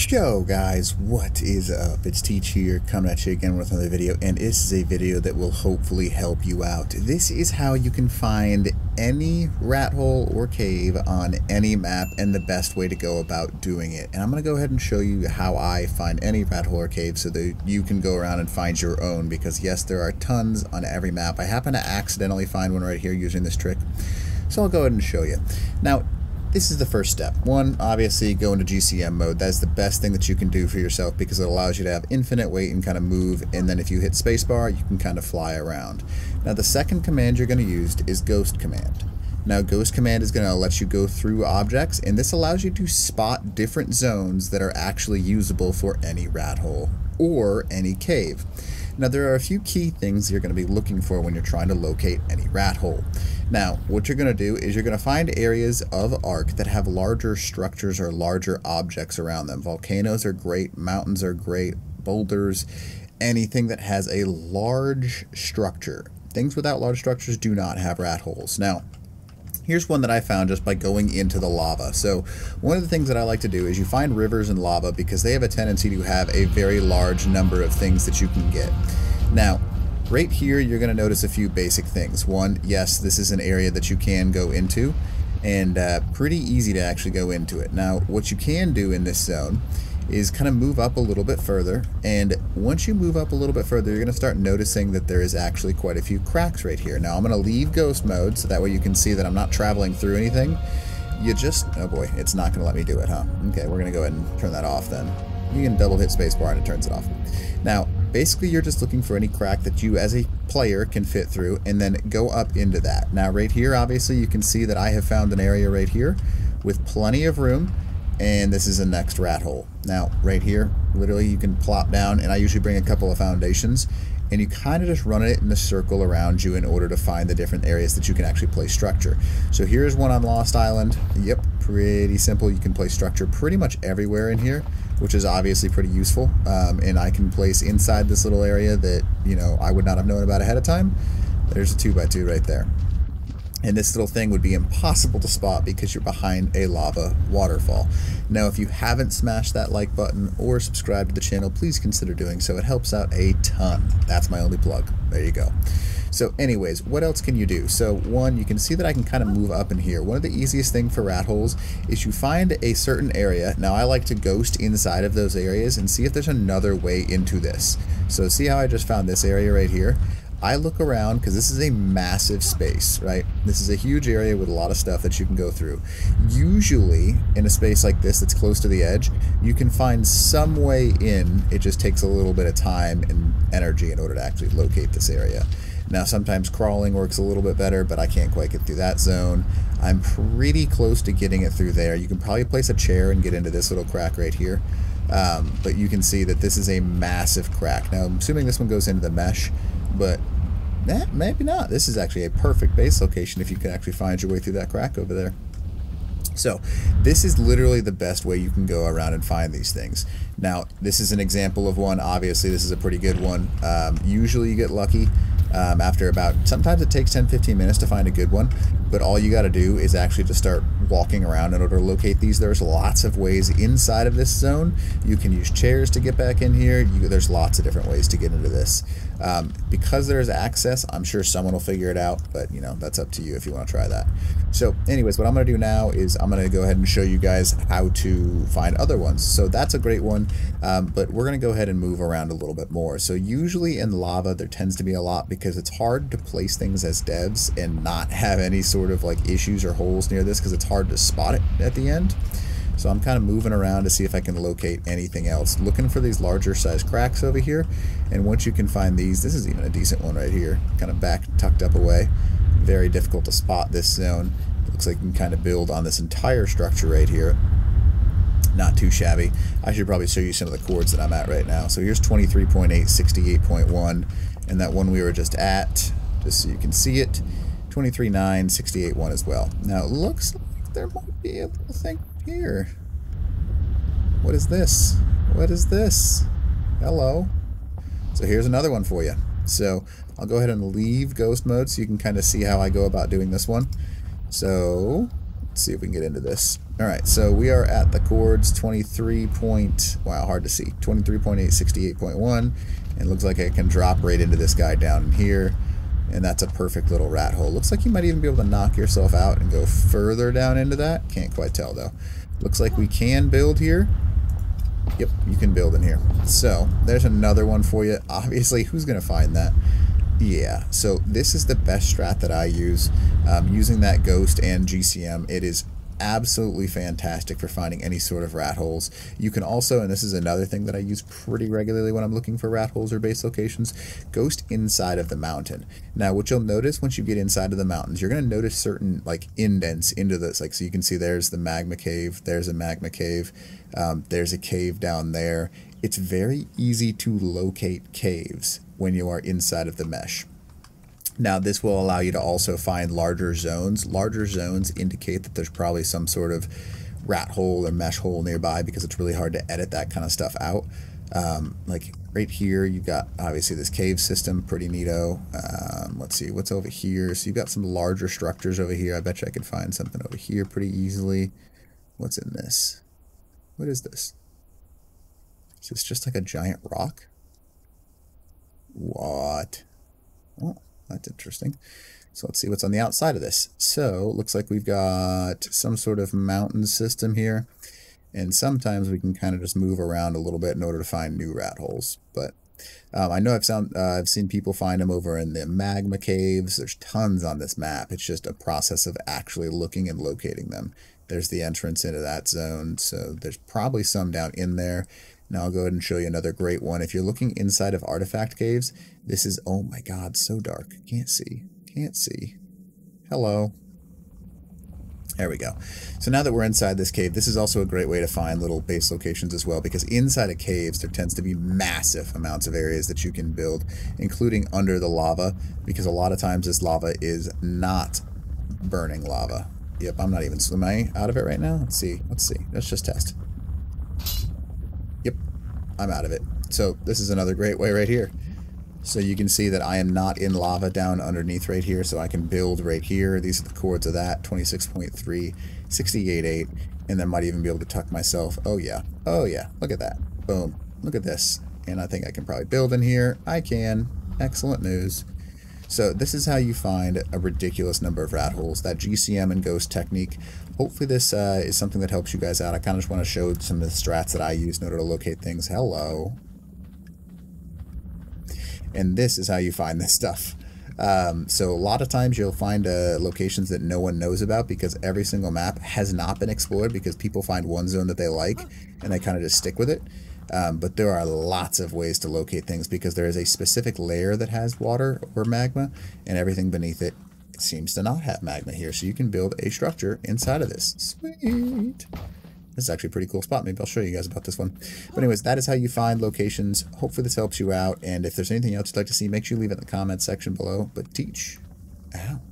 Yo guys, what is up? It's Teach here, coming at you again with another video, and this is a video that will hopefully help you out. This is how you can find any rat hole or cave on any map and the best way to go about doing it. And I'm going to go ahead and show you how I find any rat hole or cave so that you can go around and find your own, because yes, there are tons on every map. I happen to accidentally find one right here using this trick, so I'll go ahead and show you. Now, this is the first step. One, obviously go into GCM mode. That's the best thing that you can do for yourself because it allows you to have infinite weight and kind of move, and then if you hit spacebar, you can kind of fly around. Now the second command you're going to use is Ghost Command. Now Ghost Command is going to let you go through objects, and this allows you to spot different zones that are actually usable for any rat hole or any cave. Now there are a few key things you're going to be looking for when you're trying to locate any rat hole. Now what you're going to do is you're going to find areas of ark that have larger structures or larger objects around them. Volcanoes are great, mountains are great, boulders, anything that has a large structure. Things without large structures do not have rat holes. Now here's one that I found just by going into the lava. So one of the things that I like to do is you find rivers and lava because they have a tendency to have a very large number of things that you can get. Now, right here you're going to notice a few basic things. One, yes, this is an area that you can go into, and pretty easy to actually go into it. Now, what you can do in this zone is kind of move up a little bit further, and once you move up a little bit further, you're going to start noticing that there is actually quite a few cracks right here. Now I'm going to leave ghost mode so that way you can see that I'm not traveling through anything. You just, oh boy, it's not going to let me do it, huh? Okay, we're going to go ahead and turn that off then. You can double hit spacebar and it turns it off. Now basically you're just looking for any crack that you as a player can fit through, and then go up into that. Now right here, obviously you can see that I have found an area right here with plenty of room, and this is the next rat hole. Now right here, literally you can plop down, and I usually bring a couple of foundations, and you kind of just run it in a circle around you in order to find the different areas that you can actually place structure. So here's one on Lost Island. Yep, pretty simple. You can place structure pretty much everywhere in here, which is obviously pretty useful, and I can place inside this little area that, you know, I would not have known about ahead of time. There's a 2x2 right there. And this little thing would be impossible to spot because you're behind a lava waterfall. Now, if you haven't smashed that like button or subscribed to the channel, please consider doing so. It helps out a ton. That's my only plug. There you go. So anyways, what else can you do? So one, you can see that I can kind of move up in here. One of the easiest things for rat holes is you find a certain area. Now I like to ghost inside of those areas and see if there's another way into this. So see how I just found this area right here? I look around because this is a massive space, right? This is a huge area with a lot of stuff that you can go through. Usually in a space like this that's close to the edge, you can find some way in. It just takes a little bit of time and energy in order to actually locate this area. Now sometimes crawling works a little bit better, but I can't quite get through that zone. I'm pretty close to getting it through there. You can probably place a chair and get into this little crack right here. But you can see that this is a massive crack. Now I'm assuming this one goes into the mesh, but maybe not. This is actually a perfect base location if you can actually find your way through that crack over there. So this is literally the best way you can go around and find these things. Now this is an example of one. Obviously this is a pretty good one. Usually you get lucky after about, sometimes it takes 10-15 minutes to find a good one, but all you got to do is actually just start walking around in order to locate these. There's lots of ways inside of this zone. You can use chairs to get back in here. There's lots of different ways to get into this. Because there's access, I'm sure someone will figure it out, but you know, that's up to you if you want to try that. So anyways, what I'm going to do now is I'm going to go ahead and show you guys how to find other ones. So that's a great one, but we're going to go ahead and move around a little bit more. So usually in lava there tends to be a lot because it's hard to place things as devs and not have any sort of like issues or holes near this because it's hard to spot it at the end. So I'm kind of moving around to see if I can locate anything else, looking for these larger size cracks over here. And once you can find these, this is even a decent one right here, kind of back tucked up away. Very difficult to spot this zone. Looks like you can kind of build on this entire structure right here. Not too shabby. I should probably show you some of the chords that I'm at right now. So here's 23.8, 68.1, and that one we were just at, just so you can see it, 23.9, 68.1 as well. Now it looks like there might be a little thing here. What is this? What is this? Hello. So here's another one for you. So I'll go ahead and leave ghost mode so you can kind of see how I go about doing this one. So Let's see if we can get into this. All right, so we are at the chords 23 point, wow, hard to see, 23.868.1, and it looks like I can drop right into this guy down in here, and that's a perfect little rat hole. Looks like you might even be able to knock yourself out and go further down into that. Can't quite tell though. Looks like we can build here. Yep, you can build in here. So there's another one for you. Obviously, who's gonna find that? Yeah, so this is the best strat that I use, using that ghost and GCM. It is absolutely fantastic for finding any sort of rat holes. You can also, and this is another thing that I use pretty regularly when I'm looking for rat holes or base locations, ghost inside of the mountain. Now what you'll notice once you get inside of the mountains, you're going to notice certain like indents into this, like so you can see there's the magma cave, there's a magma cave, there's a cave down there. It's very easy to locate caves when you are inside of the mesh. Now this will allow you to also find larger zones. Larger zones indicate that there's probably some sort of rat hole or mesh hole nearby, because it's really hard to edit that kind of stuff out. Like right here you've got obviously this cave system, pretty neato. Let's see what's over here. So you've got some larger structures over here. I bet you I could find something over here pretty easily. What's in this? What is this? Is this just like a giant rock? What? Oh, that's interesting. So let's see what's on the outside of this. So looks like we've got some sort of mountain system here, and sometimes we can kind of just move around a little bit in order to find new rat holes. But I know I've seen people find them over in the magma caves. There's tons on this map. It's just a process of actually looking and locating them. There's the entrance into that zone, so there's probably some down in there. Now I'll go ahead and show you another great one. If you're looking inside of artifact caves, this is, oh my god, so dark. Can't see. Can't see. Hello. There we go. So now that we're inside this cave, this is also a great way to find little base locations as well, because inside of caves there tends to be massive amounts of areas that you can build, including under the lava, because a lot of times this lava is not burning lava. Yep, I'm not even swimming out of it right now. Let's see. Let's just test. Yep, I'm out of it. So this is another great way right here. So you can see that I am not in lava down underneath right here, so I can build right here. These are the chords of that, 26.3, 68.8, and then might even be able to tuck myself. Oh yeah, look at that. Boom, look at this. And I think I can probably build in here. I can. Excellent news. So this is how you find a ridiculous number of rat holes, that GCM and ghost technique. Hopefully this is something that helps you guys out. I kind of just want to show some of the strats that I use in order to locate things. Hello. And this is how you find this stuff. So a lot of times you'll find locations that no one knows about, because every single map has not been explored, because people find one zone that they like and they kind of just stick with it. But there are lots of ways to locate things, because there is a specific layer that has water or magma, and everything beneath it seems to not have magma here. So you can build a structure inside of this. Sweet. This is actually a pretty cool spot. Maybe I'll show you guys about this one. But anyways, that is how you find locations. Hopefully this helps you out. And if there's anything else you'd like to see, make sure you leave it in the comments section below. But teach out.